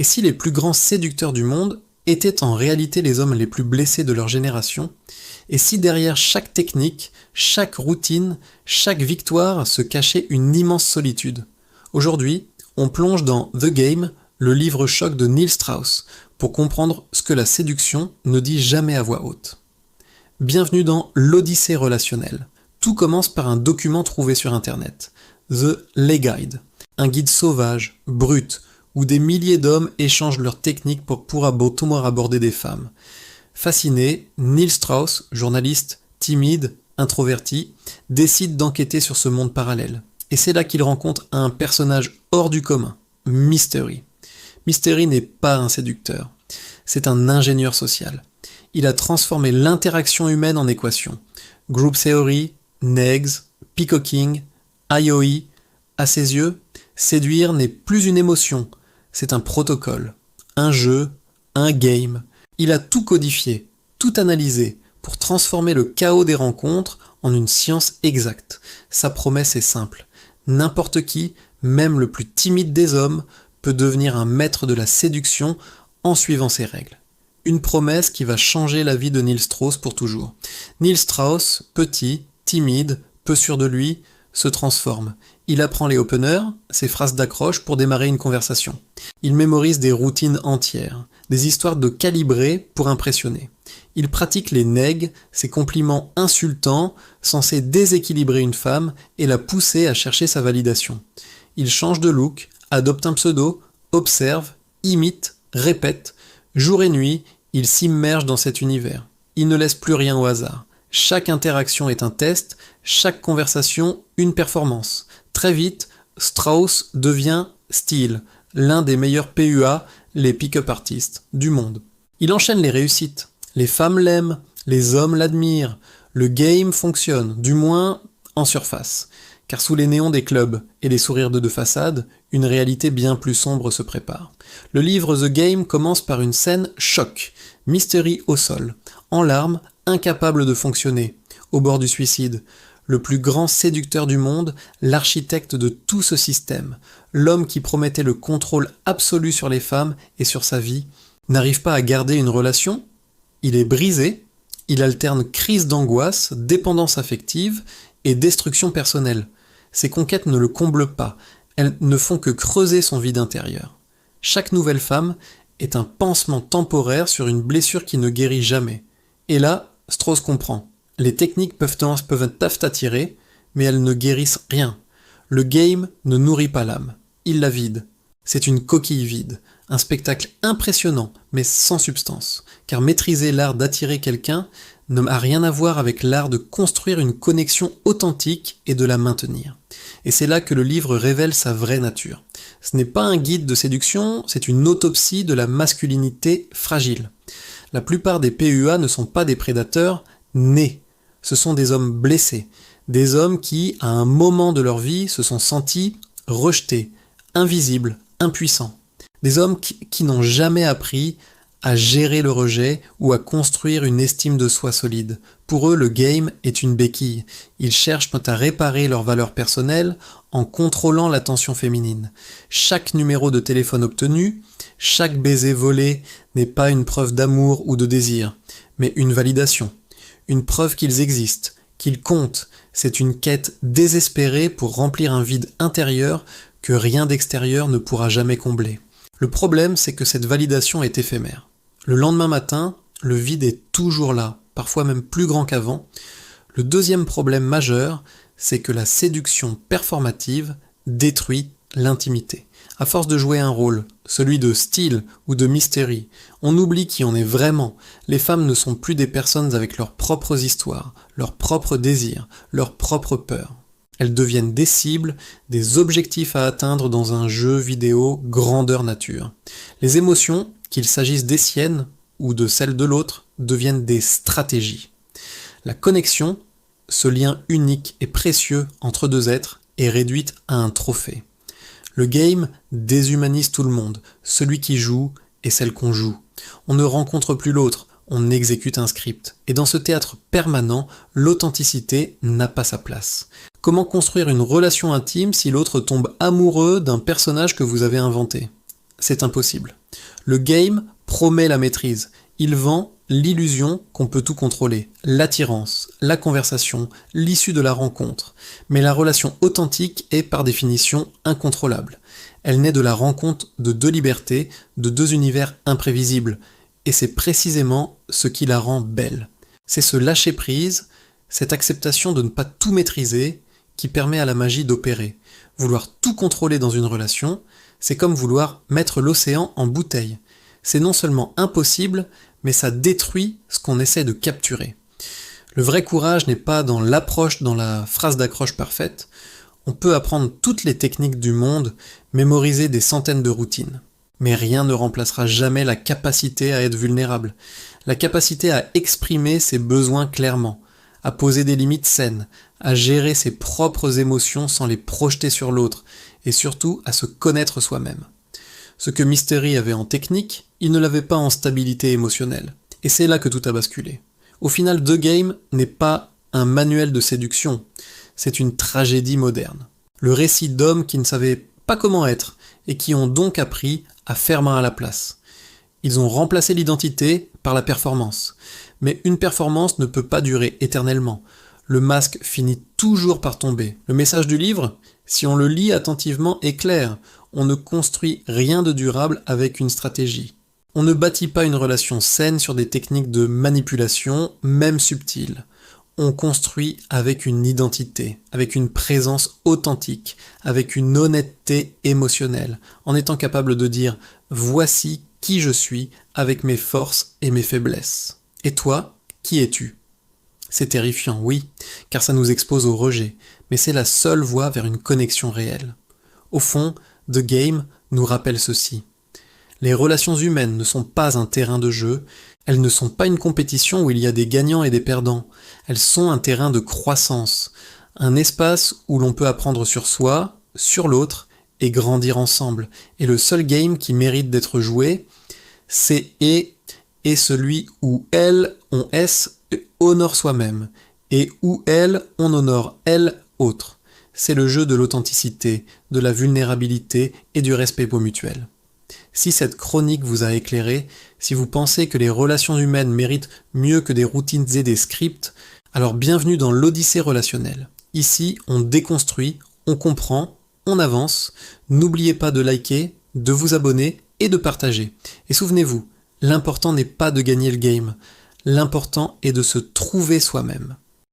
Et si les plus grands séducteurs du monde étaient en réalité les hommes les plus blessés de leur génération, et si derrière chaque technique, chaque routine, chaque victoire se cachait une immense solitude? Aujourd'hui, on plonge dans The Game, le livre choc de Neil Strauss, pour comprendre ce que la séduction ne dit jamais à voix haute. Bienvenue dans l'Odyssée relationnelle. Tout commence par un document trouvé sur Internet, The Lay Guide, un guide sauvage, brut, où des milliers d'hommes échangent leurs techniques pour pouvoir aborder des femmes. Fasciné, Neil Strauss, journaliste timide, introverti, décide d'enquêter sur ce monde parallèle. Et c'est là qu'il rencontre un personnage hors du commun, Mystery. Mystery n'est pas un séducteur, c'est un ingénieur social. Il a transformé l'interaction humaine en équation. Group Theory, Negs, Peacocking, IOE, à ses yeux, séduire n'est plus une émotion, c'est un protocole, un jeu, un game. Il a tout codifié, tout analysé, pour transformer le chaos des rencontres en une science exacte. Sa promesse est simple. N'importe qui, même le plus timide des hommes, peut devenir un maître de la séduction en suivant ses règles. Une promesse qui va changer la vie de Neil Strauss pour toujours. Neil Strauss, petit, timide, peu sûr de lui, se transforme. Il apprend les openers, ses phrases d'accroche pour démarrer une conversation. Il mémorise des routines entières, des histoires de calibrer pour impressionner. Il pratique les negs, ces compliments insultants censés déséquilibrer une femme et la pousser à chercher sa validation. Il change de look, adopte un pseudo, observe, imite, répète. Jour et nuit, il s'immerge dans cet univers. Il ne laisse plus rien au hasard. Chaque interaction est un test, chaque conversation une performance. Très vite, Strauss devient Steele, l'un des meilleurs PUA, les pick-up artistes, du monde. Il enchaîne les réussites. Les femmes l'aiment, les hommes l'admirent. Le game fonctionne, du moins en surface. Car sous les néons des clubs et les sourires de façade, une réalité bien plus sombre se prépare. Le livre The Game commence par une scène choc. Mystery au sol, en larmes, incapable de fonctionner, au bord du suicide. Le plus grand séducteur du monde, l'architecte de tout ce système, l'homme qui promettait le contrôle absolu sur les femmes et sur sa vie, n'arrive pas à garder une relation. Il est brisé, il alterne crise d'angoisse, dépendance affective et destruction personnelle. Ses conquêtes ne le comblent pas, elles ne font que creuser son vide intérieur. Chaque nouvelle femme est un pansement temporaire sur une blessure qui ne guérit jamais. Et là, Strauss comprend. Les techniques peuvent attirer, mais elles ne guérissent rien. Le game ne nourrit pas l'âme, il la vide. C'est une coquille vide, un spectacle impressionnant, mais sans substance. Car maîtriser l'art d'attirer quelqu'un n'a rien à voir avec l'art de construire une connexion authentique et de la maintenir. Et c'est là que le livre révèle sa vraie nature. Ce n'est pas un guide de séduction, c'est une autopsie de la masculinité fragile. La plupart des PUA ne sont pas des prédateurs nés. Ce sont des hommes blessés, des hommes qui, à un moment de leur vie, se sont sentis rejetés, invisibles, impuissants. Des hommes qui n'ont jamais appris à gérer le rejet ou à construire une estime de soi solide. Pour eux, le game est une béquille. Ils cherchent à réparer leurs valeurs personnelles en contrôlant l'attention féminine. Chaque numéro de téléphone obtenu, chaque baiser volé n'est pas une preuve d'amour ou de désir, mais une validation. Une preuve qu'ils existent, qu'ils comptent. C'est une quête désespérée pour remplir un vide intérieur que rien d'extérieur ne pourra jamais combler. Le problème, c'est que cette validation est éphémère. Le lendemain matin, le vide est toujours là, parfois même plus grand qu'avant. Le deuxième problème majeur, c'est que la séduction performative détruit l'intimité. À force de jouer un rôle, celui de Steele ou de Mystery, on oublie qui on est vraiment. Les femmes ne sont plus des personnes avec leurs propres histoires, leurs propres désirs, leurs propres peurs. Elles deviennent des cibles, des objectifs à atteindre dans un jeu vidéo grandeur nature. Les émotions, qu'il s'agisse des siennes ou de celles de l'autre, deviennent des stratégies. La connexion, ce lien unique et précieux entre deux êtres, est réduite à un trophée. Le game déshumanise tout le monde, celui qui joue et celle qu'on joue. On ne rencontre plus l'autre, on exécute un script. Et dans ce théâtre permanent, l'authenticité n'a pas sa place. Comment construire une relation intime si l'autre tombe amoureux d'un personnage que vous avez inventé ? c'est impossible. Le game promet la maîtrise. Il vend l'illusion qu'on peut tout contrôler, l'attirance, la conversation, l'issue de la rencontre. Mais la relation authentique est par définition incontrôlable. Elle naît de la rencontre de deux libertés, de deux univers imprévisibles. Et c'est précisément ce qui la rend belle. C'est ce lâcher-prise, cette acceptation de ne pas tout maîtriser, qui permet à la magie d'opérer. Vouloir tout contrôler dans une relation, c'est comme vouloir mettre l'océan en bouteille. C'est non seulement impossible, mais ça détruit ce qu'on essaie de capturer. Le vrai courage n'est pas dans l'approche, dans la phrase d'accroche parfaite. On peut apprendre toutes les techniques du monde, mémoriser des centaines de routines. Mais rien ne remplacera jamais la capacité à être vulnérable, la capacité à exprimer ses besoins clairement, à poser des limites saines, à gérer ses propres émotions sans les projeter sur l'autre, et surtout à se connaître soi-même. Ce que Mystery avait en technique, il ne l'avait pas en stabilité émotionnelle. Et c'est là que tout a basculé. Au final, The Game n'est pas un manuel de séduction, c'est une tragédie moderne. Le récit d'hommes qui ne savaient pas comment être, et qui ont donc appris à faire main à la place. Ils ont remplacé l'identité par la performance. Mais une performance ne peut pas durer éternellement. Le masque finit toujours par tomber. Le message du livre, si on le lit attentivement, est clair. On ne construit rien de durable avec une stratégie. On ne bâtit pas une relation saine sur des techniques de manipulation, même subtiles. On construit avec une identité, avec une présence authentique, avec une honnêteté émotionnelle, en étant capable de dire « voici qui je suis avec mes forces et mes faiblesses. Et toi, qui es-tu » C'est terrifiant, oui, car ça nous expose au rejet, mais c'est la seule voie vers une connexion réelle. Au fond, The Game nous rappelle ceci. Les relations humaines ne sont pas un terrain de jeu, elles ne sont pas une compétition où il y a des gagnants et des perdants, elles sont un terrain de croissance, un espace où l'on peut apprendre sur soi, sur l'autre, et grandir ensemble. Et le seul game qui mérite d'être joué, c'est et celui où elle, on S, honore soi-même, et où elle, on honore elle, autre. C'est le jeu de l'authenticité, de la vulnérabilité et du respect mutuel. Si cette chronique vous a éclairé, si vous pensez que les relations humaines méritent mieux que des routines et des scripts, alors bienvenue dans l'Odyssée relationnelle. Ici, on déconstruit, on comprend, on avance. N'oubliez pas de liker, de vous abonner et de partager. Et souvenez-vous, l'important n'est pas de gagner le game, l'important est de se trouver soi-même.